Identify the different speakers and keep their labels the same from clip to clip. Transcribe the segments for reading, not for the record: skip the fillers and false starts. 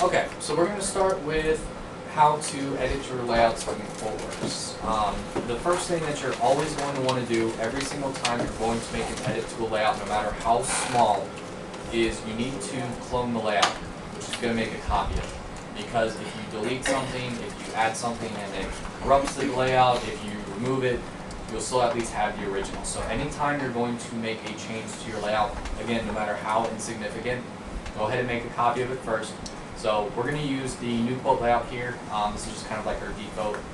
Speaker 1: Okay, so we're going to start with how to edit your layouts in QuoteWerks. The first thing that you're always going to want to do every single time you're going to make an edit to a layout, no matter how small, is you need to clone the layout, which is going to make a copy of it. Because if you delete something, if you add something and it corrupts the layout, if you remove it, you'll still at least have the original. So anytime you're going to make a change to your layout, again, no matter how insignificant, go ahead and make a copy of it first. So we're going to use the new quote layout here. This is just kind of like our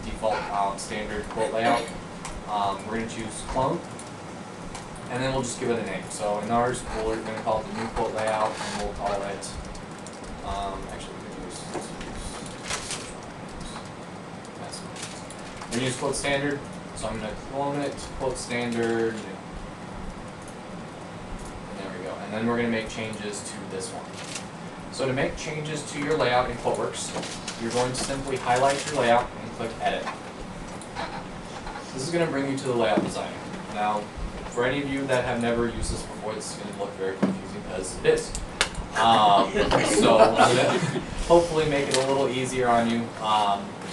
Speaker 1: default standard quote layout. We're going to choose clone, and then we'll just give it a name. So in ours, we're going to call it the new quote layout, and we'll call it, actually we're going to use quote standard. So I'm going to clone it, quote standard, and there we go. And then we're going to make changes to this one. So to make changes to your layout in QuoteWerks, you're going to simply highlight your layout and click Edit. This is going to bring you to the layout designer. Now, for any of you that have never used this before, this is going to look very confusing because it is. So I'm going to hopefully make it a little easier on you,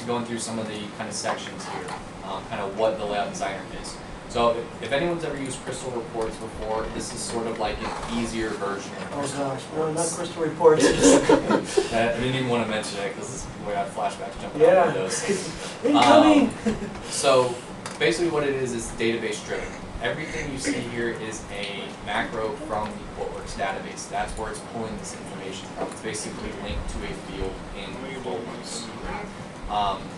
Speaker 1: going through some of the kind of sections here, kind of what the layout designer is. So if anyone's ever used Crystal Reports before, this is sort of like an easier version of Crystal Reports.
Speaker 2: No, not Crystal Reports.
Speaker 1: I didn't even want to mention it because this is where I have flashbacks jumping out of those.
Speaker 2: Incoming!
Speaker 1: So basically what it is database driven. Everything you see here is a macro from the QuoteWerks database. That's where it's pulling this information from. It's basically linked to a field in QuoteWerks.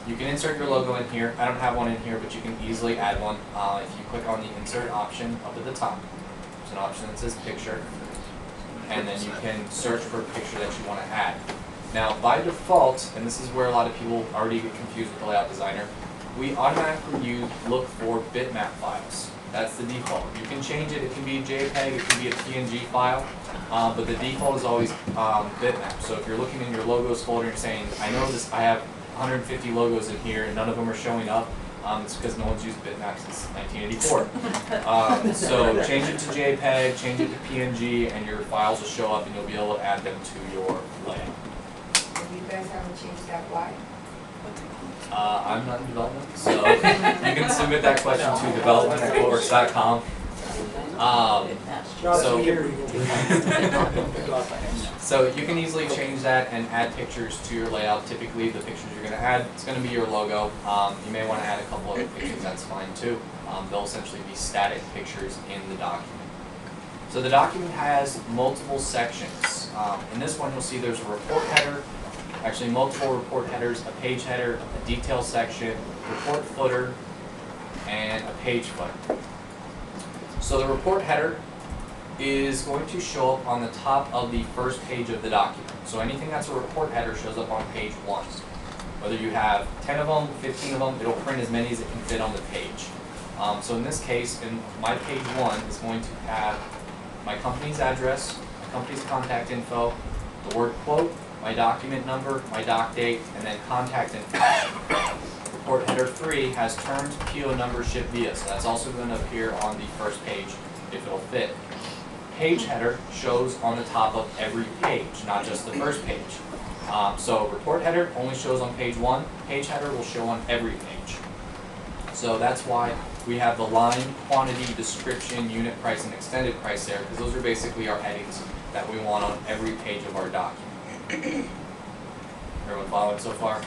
Speaker 1: You can insert your logo in here. I don't have one in here, but you can easily add one. If you click on the insert option up at the top, there's an option that says picture, and then you can search for a picture that you want to add. Now, by default, and this is where a lot of people already get confused with the layout designer, we automatically look for bitmap files. That's the default. You can change it. It can be a JPEG, it can be a PNG file, but the default is always bitmap. So if you're looking in your logos folder and saying, I know this, I have 150 logos in here and none of them are showing up, it's because no one's used bitmap since 1984. So change it to JPEG, change it to PNG, and your files will show up and you'll be able to add them to your layout.
Speaker 3: If you guys haven't changed that, why?
Speaker 1: I'm not in development, so you can submit that question to development@quoteworks.com. So you can easily change that and add pictures to your layout. Typically the pictures you're going to add, it's going to be your logo. You may want to add a couple other pictures, that's fine too. They'll essentially be static pictures in the document. So the document has multiple sections. In this one you'll see there's a report header, actually multiple report headers, a page header, a detail section, report footer, and a page footer. So the report header is going to show up on the top of the first page of the document. So anything that's a report header shows up on page 1. Whether you have 10 of them, 15 of them, it'll print as many as it can fit on the page. So in this case, in my page 1 is going to have my company's address, my company's contact info, the word quote, my document number, my doc date, and then contact info. Report header 3 has terms, PO number, ship via, so that's also going to appear on the first page if it'll fit. Page header shows on the top of every page, not just the first page. So report header only shows on page 1, page header will show on every page. So that's why we have the line, quantity, description, unit price, and extended price there, because those are basically our headings that we want on every page of our document. Everyone following so far?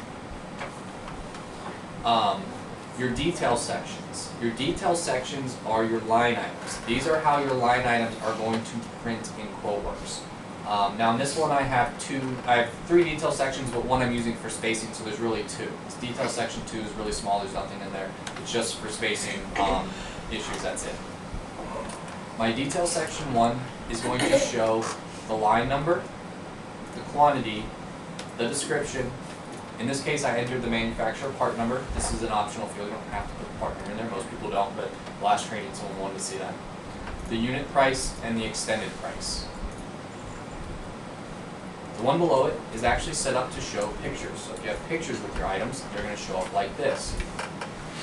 Speaker 1: Your detail sections. Your detail sections are your line items. These are how your line items are going to print in QuoteWerks. Now in this one I have 3 detail sections, but one I'm using for spacing, so there's really 2. This detail section 2 is really small, there's nothing in there. It's just for spacing issues, that's it. My detail section 1 is going to show the line number, the quantity, the description. In this case, I entered the manufacturer part number. This is an optional field. You don't have to put the part number in there. Most people don't, but last training someone wanted to see that. The unit price and the extended price. The one below it is actually set up to show pictures. So if you have pictures with your items, they're going to show up like this.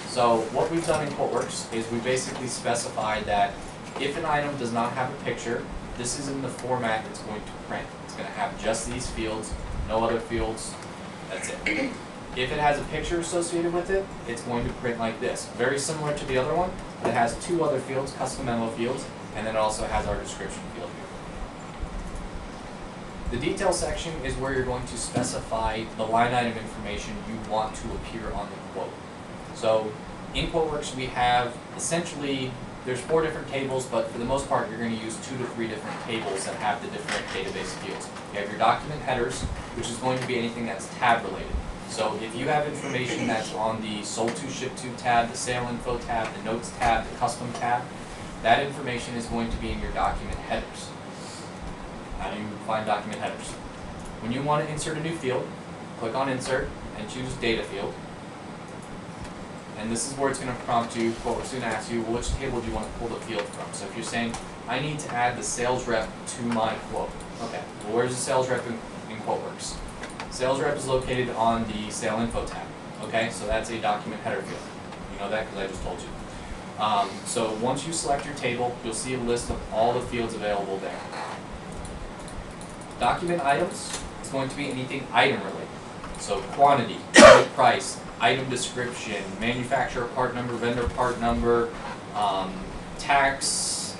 Speaker 1: So what we've done in QuoteWerks is we basically specified that if an item does not have a picture, this is in the format it's going to print. It's It's going to have just these fields, no other fields, that's it. If it has a picture associated with it, it's going to print like this. Very similar to the other one, but it has two other fields, custom memo fields, and then it also has our description field here. The detail section is where you're going to specify the line item information you want to appear on the quote. So in QuoteWerks we have essentially, there's 4 different tables, but for the most part you're going to use 2 to 3 different tables that have the different database fields. You have your document headers, which is going to be anything that's tab related. So if you have information that's on the sold to, shipped to tab, the sale info tab, the notes tab, the custom tab, that information is going to be in your document headers. How do you find document headers? When you want to insert a new field, click on Insert and choose Data Field. And this is where it's going to prompt you, QuoteWerks is going to ask you, which table do you want to pull the field from? So if you're saying, I need to add the sales rep to my quote. Okay, well where's the sales rep in QuoteWerks? Sales rep is located on the Sale Info tab. Okay, so that's a document header field. You know that because I just told you. So once you select your table, you'll see a list of all the fields available there. Document items is going to be anything item related. So quantity, unit price, item description, manufacturer part number, vendor part number, tax,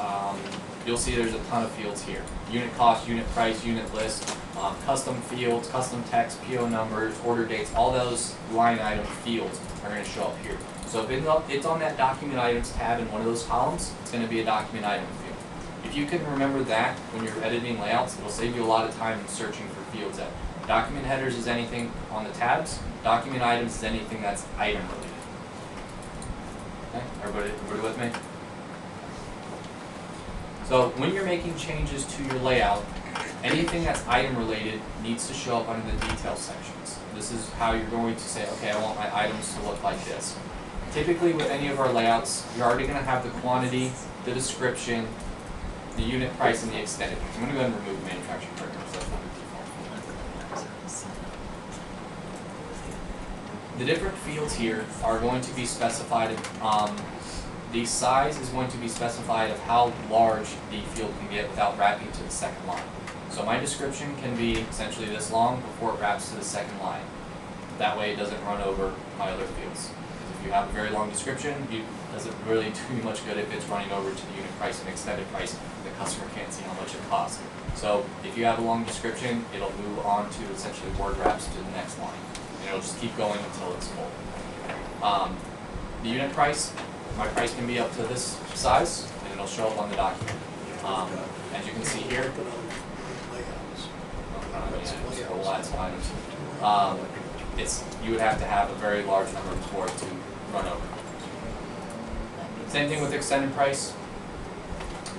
Speaker 1: you'll see there's a ton of fields here. Unit cost, unit price, unit list, custom fields, custom text, PO numbers, order dates, all those line item fields are going to show up here. So if it's on that document items tab in one of those columns, it's going to be a document item field. If you can remember that when you're editing layouts, it'll save you a lot of time in searching for fields. That document headers is anything on the tabs, document items is anything that's item related. Okay, everybody with me? So when you're making changes to your layout, anything that's item related needs to show up under the detail sections. This is how you're going to say, okay, I want my items to look like this. Typically with any of our layouts, you're already going to have the quantity, the description, the unit price, and the extended. I'm going to go ahead and remove manufacturing partners. That's not the default. The different fields here are going to be specified. The size is going to be specified of how large the field can get without wrapping to the second line. So my description can be essentially this long before it wraps to the second line. That way it doesn't run over my other fields. If you have a very long description, it doesn't really do much good if it's running over to the unit price and extended price. The customer can't see how much it costs. So if you have a long description, it'll move on to essentially word wraps to the next line. And it'll just keep going until it's full. The unit price, my price can be up to this size, and it'll show up on the document. As you can see here, you would have to have a very large number for it to run over. Same thing with extended price.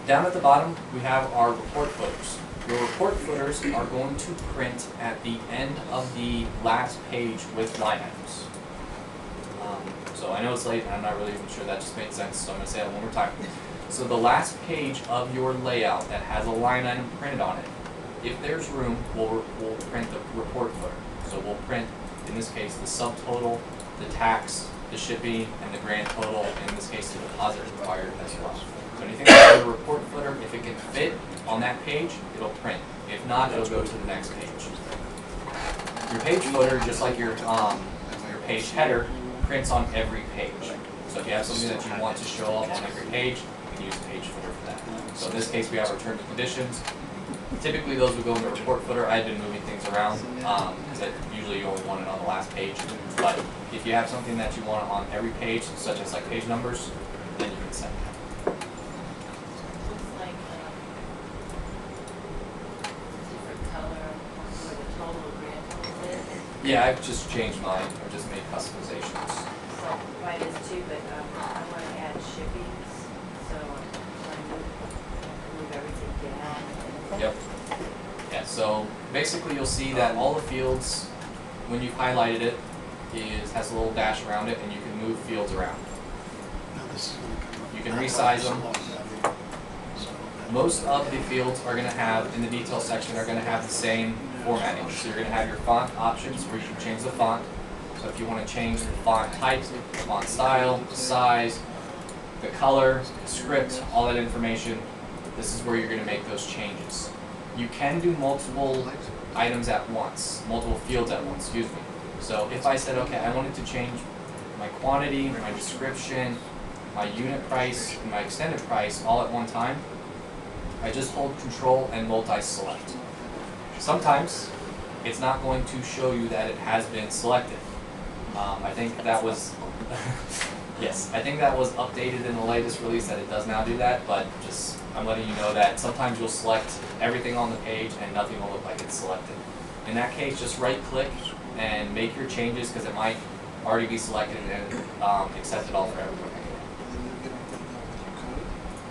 Speaker 1: Down at the bottom, we have our report footers. Your report footers are going to print at the end of the last page with line items. So I know it's late and I'm not really even sure that just made sense, so I'm going to say it one more time. So the last page of your layout that has a line item printed on it, if there's room, we'll print the report footer. So we'll print, in this case, the subtotal, the tax, the shipping, and the grand total, and in this case the deposit required as well. So anything that's in the report footer, if it can fit on that page, it'll print. If not, it'll go to the next page. Your page footer, just like your page header, prints on every page. So if you have something that you want to show up on every page, you can use the page footer for that. So in this case, we have our terms and conditions. Typically, those would go in the report footer. I've been moving things around because usually you only want it on the last page. But if you have something that you want on every page, such as like page numbers, then you can set that.
Speaker 4: Looks like different color where the total grand total is.
Speaker 1: Yeah, I've just changed mine. I've just made customizations.
Speaker 4: So mine is too, but I want to add shippings, so I move everything down.
Speaker 1: Yep. Yeah, so basically you'll see that all the fields, when you've highlighted it, has a little dash around it and you can move fields around. You can resize them. Most of the fields are going to have, in the detail section, are going to have the same formatting. So you're going to have your font options where you can change the font. So if you want to change the font type, the font style, the size, the color, the script, all that information, this is where you're going to make those changes. You can do multiple items at once, multiple fields at once, excuse me. So if I said, okay, I wanted to change my quantity, my description, my unit price, and my extended price all at one time, I just hold Control and multi-select. Sometimes it's not going to show you that it has been selected. I think that was, yes, I think that was updated in the latest release that it does now do that, but just, I'm letting you know that sometimes you'll select everything on the page and nothing will look like it's selected. In that case, just right click and make your changes because it might already be selected and accept it all for everyone.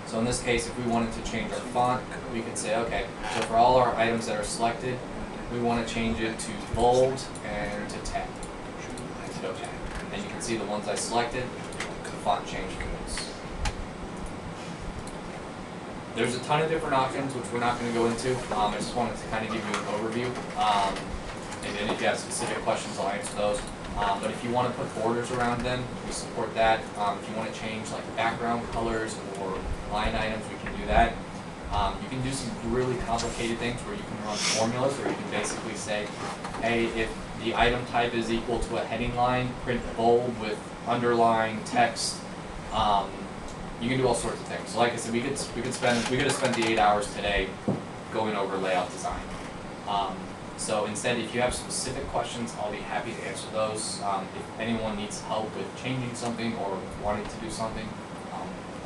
Speaker 1: So in this case, if we wanted to change our font, we could say, okay, so for all our items that are selected, we want to change it to bold and to tab. Hit OK. And you can see the ones I selected, the font changed for those. There's a ton of different options, which we're not going to go into. I just wanted to kind of give you an overview. And then if you have specific questions, I'll answer those. But if you want to put borders around them, we support that. If you want to change like background colors or line items, we can do that. You can do some really complicated things where you can run formulas where you can basically say, hey, if the item type is equal to a heading line, print bold with underlying text. You can do all sorts of things. So like I said, we could have spent the 8 hours today going over layout design. So instead, if you have specific questions, I'll be happy to answer those. If anyone needs help with changing something or wanting to do something,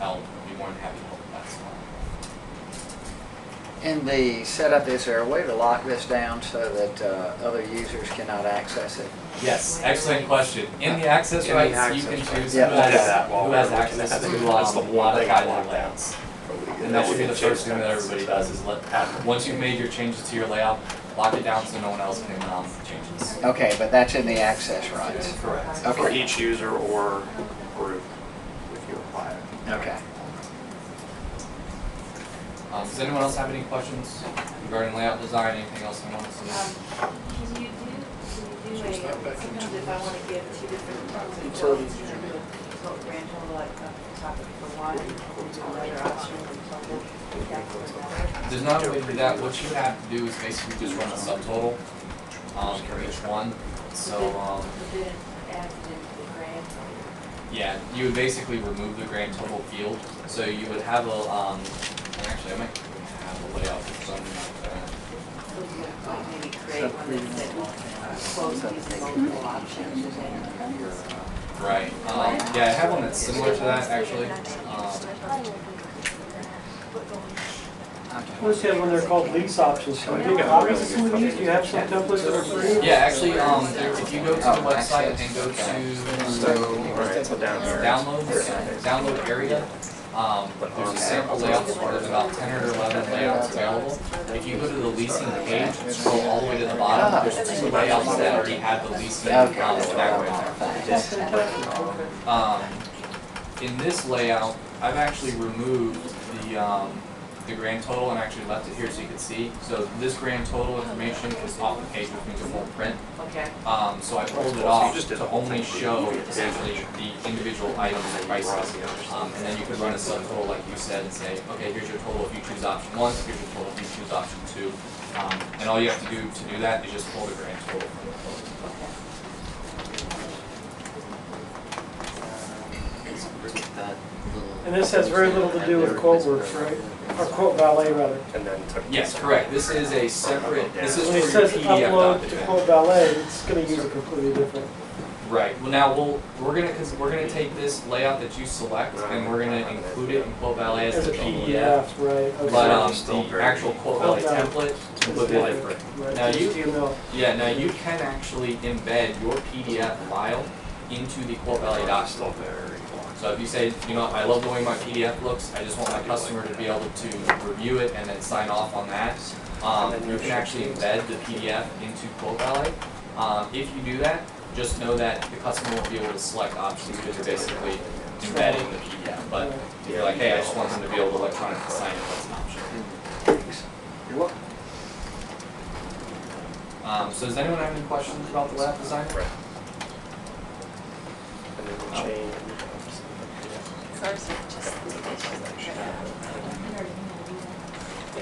Speaker 1: I'll be more than happy to help with that as well.
Speaker 5: In the setup, is there a way to lock this down so that other users cannot access it?
Speaker 1: Yes, excellent question. In the access rights, you can choose who
Speaker 5: Yeah.
Speaker 1: has access to modify the layouts. And that should be the first thing that everybody does is once you've made your changes to your layout, lock it down so no one else can change this.
Speaker 5: Okay, but that's in the access rights.
Speaker 1: Correct.
Speaker 5: Okay.
Speaker 6: For each user or group, if you apply it.
Speaker 5: Okay.
Speaker 1: Does anyone else have any questions regarding layout design, anything else they want to see?
Speaker 4: Can you do a, sometimes if I want to give two different quotes, total grand total, like topic for one, and do another option, and total,
Speaker 1: There's not a way to do that. What you have to do is basically just run a subtotal for each one. So
Speaker 4: then it adds it into the grand total.
Speaker 1: yeah, you would basically remove the grand total field. So you would have a actually I might have a layout for something like that.
Speaker 4: So you would like maybe create one that said quotes using multiple options, and then
Speaker 1: Right. Yeah, I have one that's similar to that actually.
Speaker 2: I understand when they're called lease options. Can we make copies of some of these? Do you have some templates that are free?
Speaker 1: Yeah, actually, if you go to the website and go to
Speaker 6: So down here.
Speaker 1: download area, there's a sample layout board. There's about 10 or 11 layouts available. If you go to the leasing page, scroll all the way to the bottom, there's 2 layouts that already have the leasing in this layout, I've actually removed the grand total and actually left it here so you can see. So this grand total information is off the page, which means it won't print.
Speaker 4: okay.
Speaker 1: So I pulled it off to only show essentially the individual items and prices. And then you can run a subtotal like you said and say, okay, here's your total if you choose option 1, here's your total if you choose option 2. And all you have to do that is just pull the grand total from the total.
Speaker 2: And this has very little to do with QuoteWerks, right? Or Quote Ballet, rather.
Speaker 6: And then took.
Speaker 1: Yes, correct. This is a separate, this is
Speaker 2: When it
Speaker 1: for your
Speaker 2: says
Speaker 1: PDF
Speaker 2: upload to
Speaker 1: document.
Speaker 2: Quote Ballet, it's going to use a completely different.
Speaker 1: Right. Well, now we're gonna take this layout that you select and we're gonna include it in Quote Ballet as
Speaker 2: As a
Speaker 1: the
Speaker 2: PDF, right? Okay.
Speaker 1: But the actual Quote Ballet template is completely different.
Speaker 2: Right,
Speaker 1: Now you,
Speaker 2: HTML.
Speaker 1: yeah, now you can actually embed your PDF file into the Quote Ballet document. So if you say, you know, I love the way my PDF looks, I just want my customer to be able to review it and then sign off on that, you can actually embed the PDF into Quote Ballet. If you do that, just know that the customer won't be able to select options because you're basically embedding the PDF. But if you're like, hey, I just want them to be able to electronically sign it, that's an option.
Speaker 5: You're welcome.
Speaker 1: So does anyone have any questions about the layout design?
Speaker 6: And then we'll change.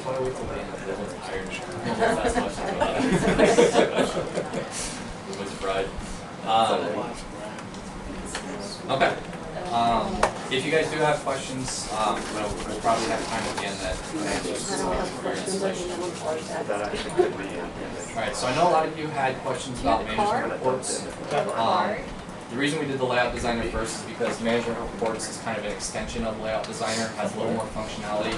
Speaker 1: why I wait till the end. Everyone's tired. I don't know if that's much of a was fried. Okay. If you guys do have questions, we'll probably have time at the end that answers your installation.
Speaker 6: That actually could be in image.
Speaker 1: Alright, so I know a lot of you had questions about management reports. The reason we did the layout designer first is because management reports is kind of an extension of layout designer, has a little more functionality.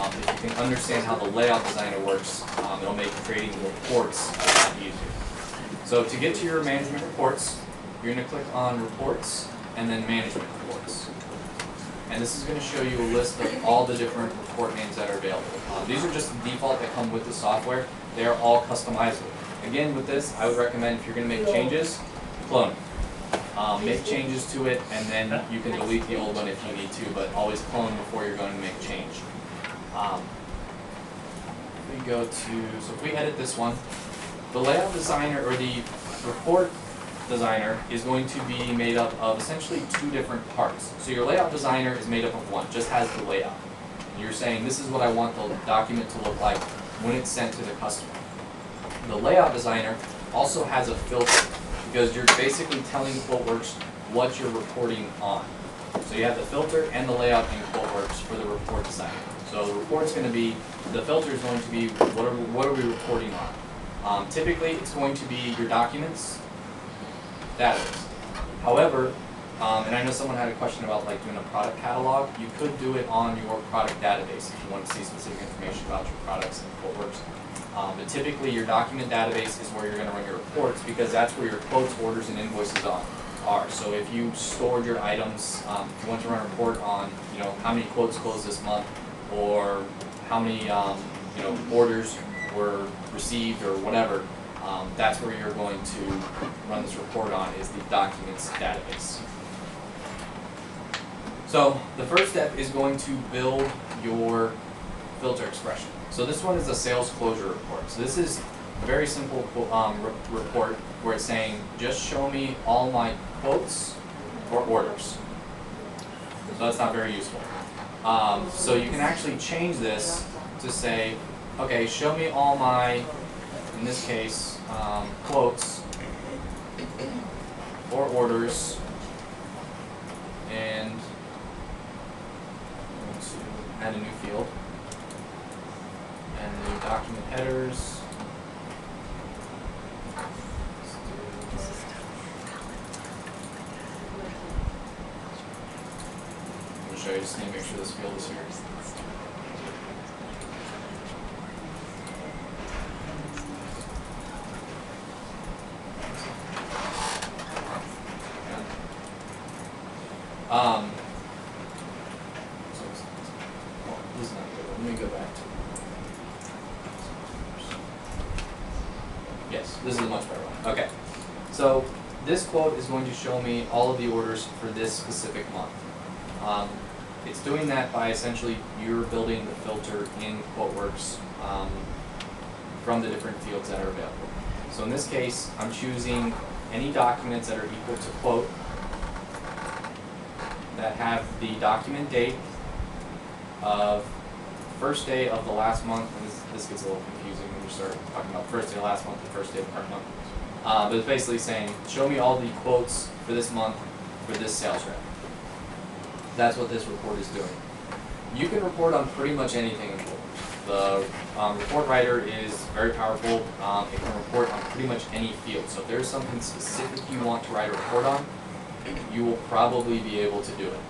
Speaker 1: If you can understand how the layout designer works, it'll make creating reports a lot easier. So to get to your management reports, you're going to click on reports and then management reports. And this is going to show you a list of all the different report names that are available. These are just the default that come with the software. They are all customizable. Again, with this, I would recommend if you're going to make changes, clone it. Make changes to it, and then you can delete the old one if you need to, but always clone before you're going to make change. We go to, so if we edit this one, the layout designer or the report designer is going to be made up of essentially two different parts. So your layout designer is made up of one, just has the layout. And you're saying this is what I want the document to look like when it's sent to the customer. The layout designer also has a filter because you're basically telling QuoteWerks what you're reporting on. So you have the filter and the layout in QuoteWerks for the report designer. So the report's going to be, the filter is going to be what are we reporting on. Typically it's going to be your documents, database. However, and I know someone had a question about like doing a product catalog, you could do it on your product database if you want to see specific information about your products in QuoteWerks. But typically your document database is where you're going to run your reports because that's where your quotes, orders, and invoices are. So if you stored your items, if you want to run a report on, how many quotes closed this month, or how many, orders were received or whatever, that's where you're going to run this report on is the documents database. So the first step is going to build your filter expression. So this one is a sales closure report. So this is a very simple report where it's saying, just show me all my quotes or orders. So that's not very useful. So you can actually change this to say, okay, show me all my, in this case, quotes or orders, and I'm going to add a new field. And the document headers. I'm going to show you, just need to make sure this field is here. This is not good. Let me go back to yes, this is a much better one. Okay, so this quote is going to show me all of the orders for this specific month. It's doing that by essentially you're building the filter in QuoteWerks from the different fields that are available. So in this case, I'm choosing any documents that are equal to quote that have the document date of first day of the last month, and this gets a little confusing when you start talking about first day of last month and first day of current month. But it's basically saying, show me all the quotes for this month for this sales rep. That's what this report is doing. You can report on pretty much anything in QuoteWerks. The report writer is very powerful. It can report on pretty much any field. So if there's something specific you want to write a report on, you will probably be able to do it.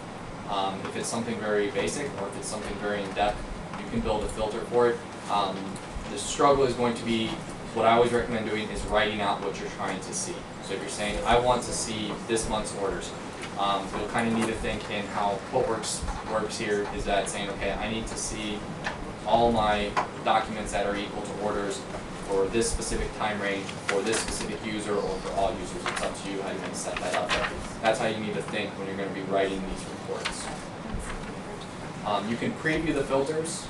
Speaker 1: If it's something very basic or if it's something very in-depth, you can build a filter for it. The struggle is going to be, what I always recommend doing is writing out what you're trying to see. So if you're saying, I want to see this month's orders, you'll kind of need to think in how QuoteWerks works here is that saying, okay, I need to see all my documents that are equal to orders for this specific time range, for this specific user, or for all users. It's up to you how you're going to set that up. But that's how you need to think when you're going to be writing these reports. You can preview the filters.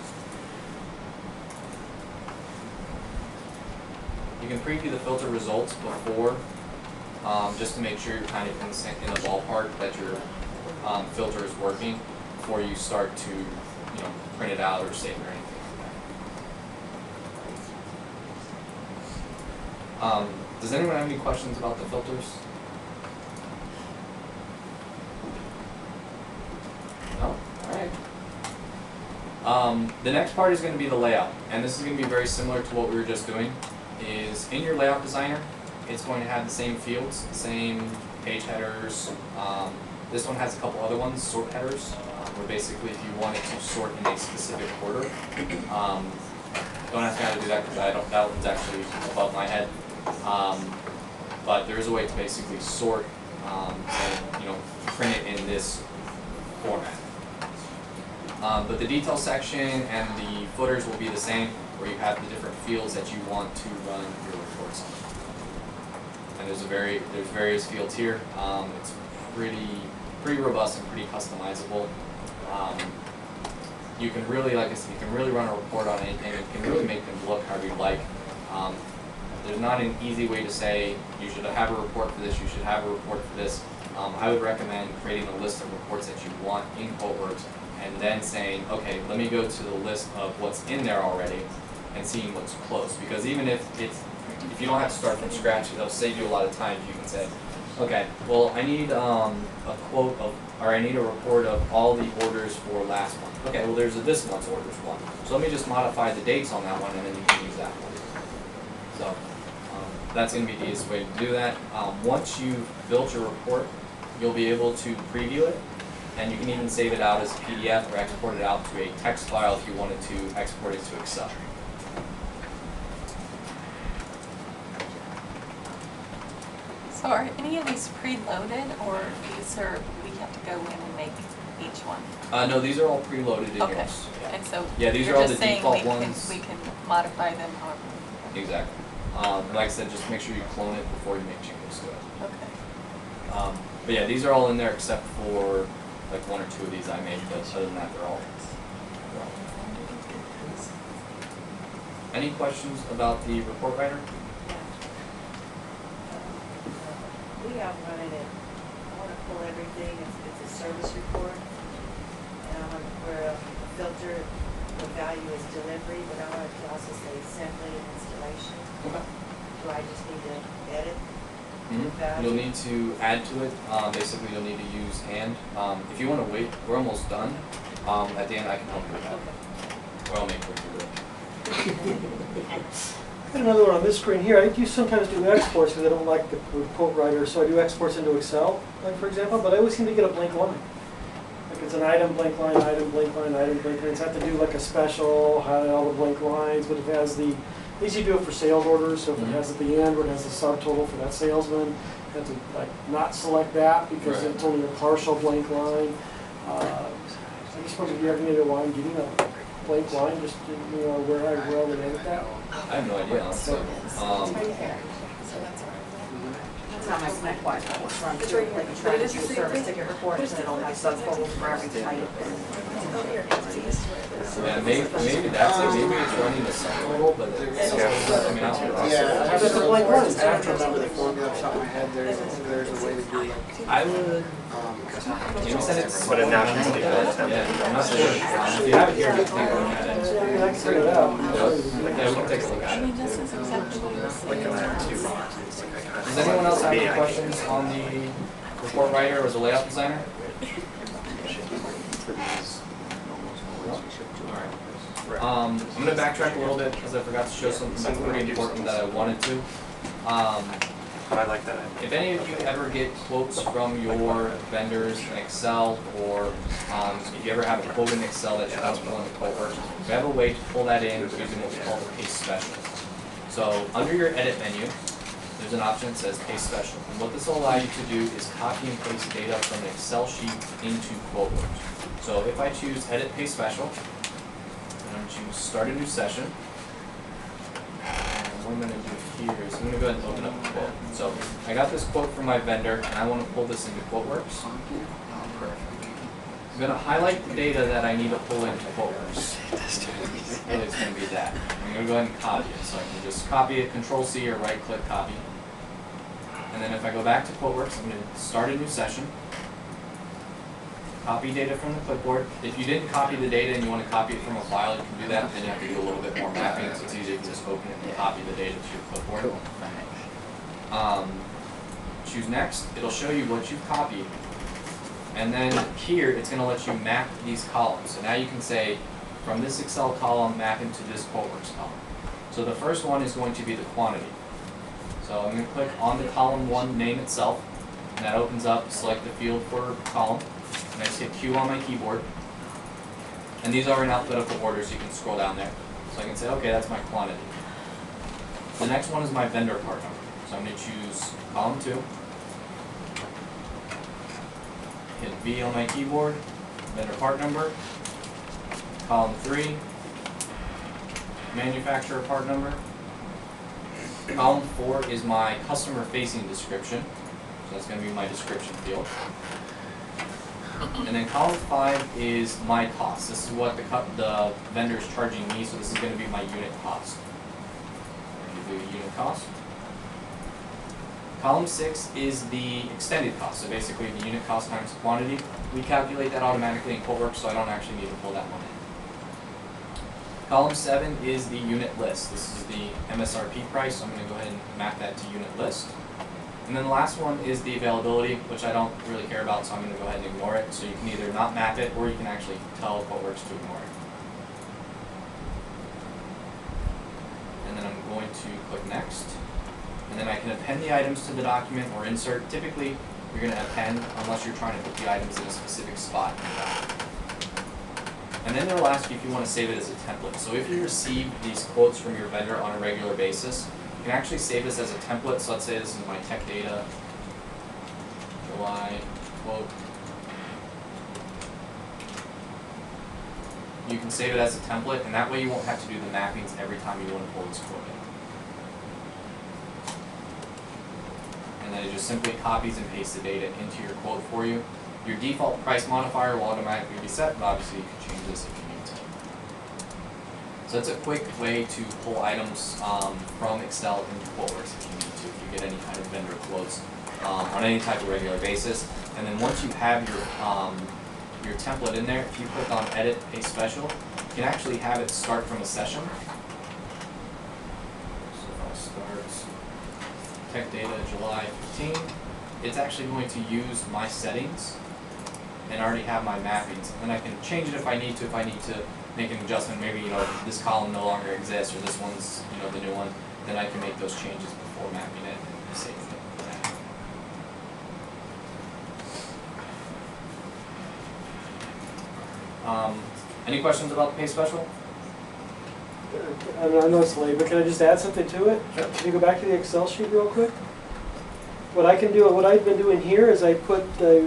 Speaker 1: You can preview the filter results before, just to make sure you're kind of in the ballpark that your filter is working before you start to, print it out or save it or anything like that. Does anyone have any questions about the filters? No? Alright. The next part is going to be the layout, and this is going to be very similar to what we were just doing. Is in your layout designer, it's going to have the same fields, the same page headers. This one has a couple other ones, sort headers, where basically if you wanted to sort in a specific order, don't ask me how to do that because that one's actually above my head. But there is a way to basically sort and print it in this format. But the detail section and the footers will be the same, where you have the different fields that you want to run your reports on. And there's various fields here. It's pretty robust and pretty customizable. You can really, like I said, you can really run a report on anything. You can really make them look however you like. There's not an easy way to say you should have a report for this, you should have a report for this. I would recommend creating a list of reports that you want in QuoteWerks and then saying, okay, let me go to the list of what's in there already and seeing what's close. Because even if you don't have to start from scratch, it'll save you a lot of time if you can say, okay, well I need a quote of, or I need a report of all the orders for last month. Okay, well there's this month's orders one. So let me just modify the dates on that one and then you can use that one. So that's going to be the easiest way to do that. Once you've built your report, you'll be able to preview it, and you can even save it out as a PDF or export it out to a text file if you wanted to export it to Excel.
Speaker 7: So are any of these preloaded, or these are, we have to go in and make each one?
Speaker 1: No, these are all preloaded in
Speaker 7: Okay.
Speaker 1: yours. Yeah.
Speaker 7: And so
Speaker 1: Yeah, these
Speaker 7: you're
Speaker 1: are all
Speaker 7: just
Speaker 1: the
Speaker 7: saying
Speaker 1: default ones.
Speaker 7: we can modify them however we
Speaker 1: Exactly. And like I said, just make sure you clone it before you make changes to it.
Speaker 7: Okay.
Speaker 1: But yeah, these are all in there except for like one or two of these I made, but other than that, they're all. Any questions about the report writer?
Speaker 4: We outline it. I want to pull everything. It's a service report. And I want where the filter, the value is delivery, but I want it to also say assembly and installation.
Speaker 1: Okay.
Speaker 4: Do I just need to edit?
Speaker 1: Mm-hmm. You'll need to add to it. Basically, you'll need to use hand. If you want to wait, we're almost done. At the end, I can help you with that.
Speaker 4: Okay.
Speaker 1: Or I'll make quick do it.
Speaker 2: I got another one on this screen here. I do sometimes do exports because I don't like the quote writer, so I do exports into Excel, like for example, but I always seem to get a blank line. Like it's an item, blank line, item, blank line, item, blank line. It's have to do like a special, highlight all the blank lines, but if it has the, at least you do it for sales orders, so if it has at the end where it has the subtotal for that salesman, you have to like not select that because
Speaker 1: Right.
Speaker 2: it's only a partial blank line. I just wonder if you ever need a line getting a blank line, just where I will and edit that.
Speaker 1: I have no idea, honestly.
Speaker 8: That's how my Connect Wi-Fi will run through, like a try to do service ticket reports, and it'll have subfolders for every type.
Speaker 1: Yeah, maybe that's it. Maybe it's running the subtotal, but it's coming out with
Speaker 2: Yeah, it's just a blank line.
Speaker 9: I have to remember the formula off the top of my head. There's a way to do it.
Speaker 1: I would. Maybe send it.
Speaker 6: Put a national state on it.
Speaker 1: Yeah, I'm not sure. If you have it here, just take a look at it.
Speaker 2: I can figure it out.
Speaker 1: Yeah, we can take a look
Speaker 7: I
Speaker 1: at
Speaker 7: mean,
Speaker 1: it.
Speaker 7: this is exactly what you're saying.
Speaker 1: Does anyone else have any questions on the report writer or the layout designer? I'm going to backtrack a little bit because I forgot to show something that's pretty important that I wanted to.
Speaker 6: I like that.
Speaker 1: If any of you ever get quotes from your vendors in Excel, or if you ever have a quote in Excel that you want to pull into QuoteWerks, we have a way to pull that in using what we call the paste special. So under your edit menu, there's an option that says paste special. And what this will allow you to do is copy and paste data from an Excel sheet into QuoteWerks. So if I choose edit paste special, I'm going to choose start a new session. And what I'm going to do here is I'm going to go ahead and open up a quote. So I got this quote from my vendor and I want to pull this into QuoteWorks. I'm going to highlight the data that I need to pull into QuoteWorks. Really, it's going to be that. I'm going to go ahead and copy it. So I can just copy it, Control-C or right-click copy. And then if I go back to QuoteWorks, I'm going to start a new session. Copy data from the clipboard. If you didn't copy the data and you want to copy it from a file, you can do that. Then you have to do a little bit more mapping, so it's easier to just open it and copy the data to your clipboard.
Speaker 5: Cool.
Speaker 1: choose next, it'll show you what you've copied. And then here, it's gonna let you map these columns. So now you can say, from this Excel column, map into this QuoteWerks column. So the first one is going to be the quantity. So I'm gonna click on the column 1 name itself, and that opens up, select the field for column, and I just hit Q on my keyboard. And these are in alphabetical order, so you can scroll down there. So I can say, okay, that's my quantity. The next one is my vendor part number. So I'm gonna choose column 2. Hit V on my keyboard, vendor part number. Column 3, manufacturer part number. Column 4 is my customer facing description. So that's gonna be my description field. And then column 5 is my cost. This is what the vendor is charging me, so this is going to be my unit cost. I'm going to do unit cost. Column 6 is the extended cost, so basically the unit cost times quantity. We calculate that automatically in QuoteWerks, so I don't actually need to pull that one in. Column 7 is the unit list. This is the MSRP price, so I'm going to go ahead and map that to unit list. And then the last one is the availability, which I don't really care about, so I'm going to go ahead and ignore it. So you can either not map it, or you can actually tell QuoteWerks to ignore it. And then I'm going to click Next. And then I can append the items to the document or insert. Typically, you're going to append unless you're trying to put the items in a specific spot in the document. And then they'll ask you if you want to save it as a template. So if you receive these quotes from your vendor on a regular basis, you can actually save this as a template. So let's say this is my tech data, July quote. You can save it as a template, and that way you won't have to do the mappings every time you want to pull this quote in. And then it just simply copies and pastes the data into your quote for you. Your default price modifier will automatically be set, but obviously you can change this if you need to. So that's a quick way to pull items from Excel into QuoteWerks if you need to, if you get any kind of vendor quotes on any type of regular basis. And then once you have your template in there, if you click on Edit Paste Special, you can actually have it start from a session. So if I start Tech Data July 15, it's actually going to use my settings and already have my mappings. And then I can change it if I need to. If I need to make an adjustment, maybe this column no longer exists, or this one's the new one, then I can make those changes before mapping it and saving it. Any questions about the pay special?
Speaker 2: I know it's late, but can I just add something to it?
Speaker 1: Sure.
Speaker 2: Can you go back to the Excel sheet real quick? What I can do, what I've been doing here is I put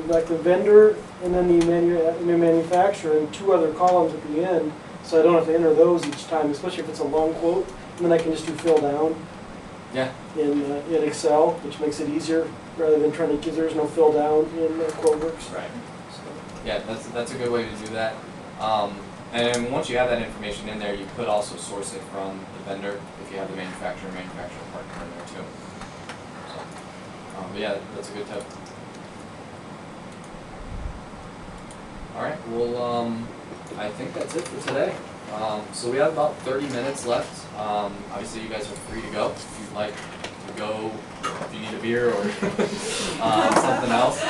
Speaker 2: like the vendor and then the manufacturer in 2 other columns at the end, so I don't have to enter those each time, especially if it's a long quote. And then I can just do fill down.
Speaker 1: Yeah.
Speaker 2: In Excel, which makes it easier rather than trying to, because there's no fill down in QuoteWerks.
Speaker 1: Right. Yeah, that's a good way to do that. And once you have that information in there, you could also source it from the vendor if you have the manufacturer partner in there too. So, but yeah, that's a good tip. All right, well, I think that's it for today. So we have about 30 minutes left. Obviously, you guys are free to go if you'd like to go, if you need a beer or something else.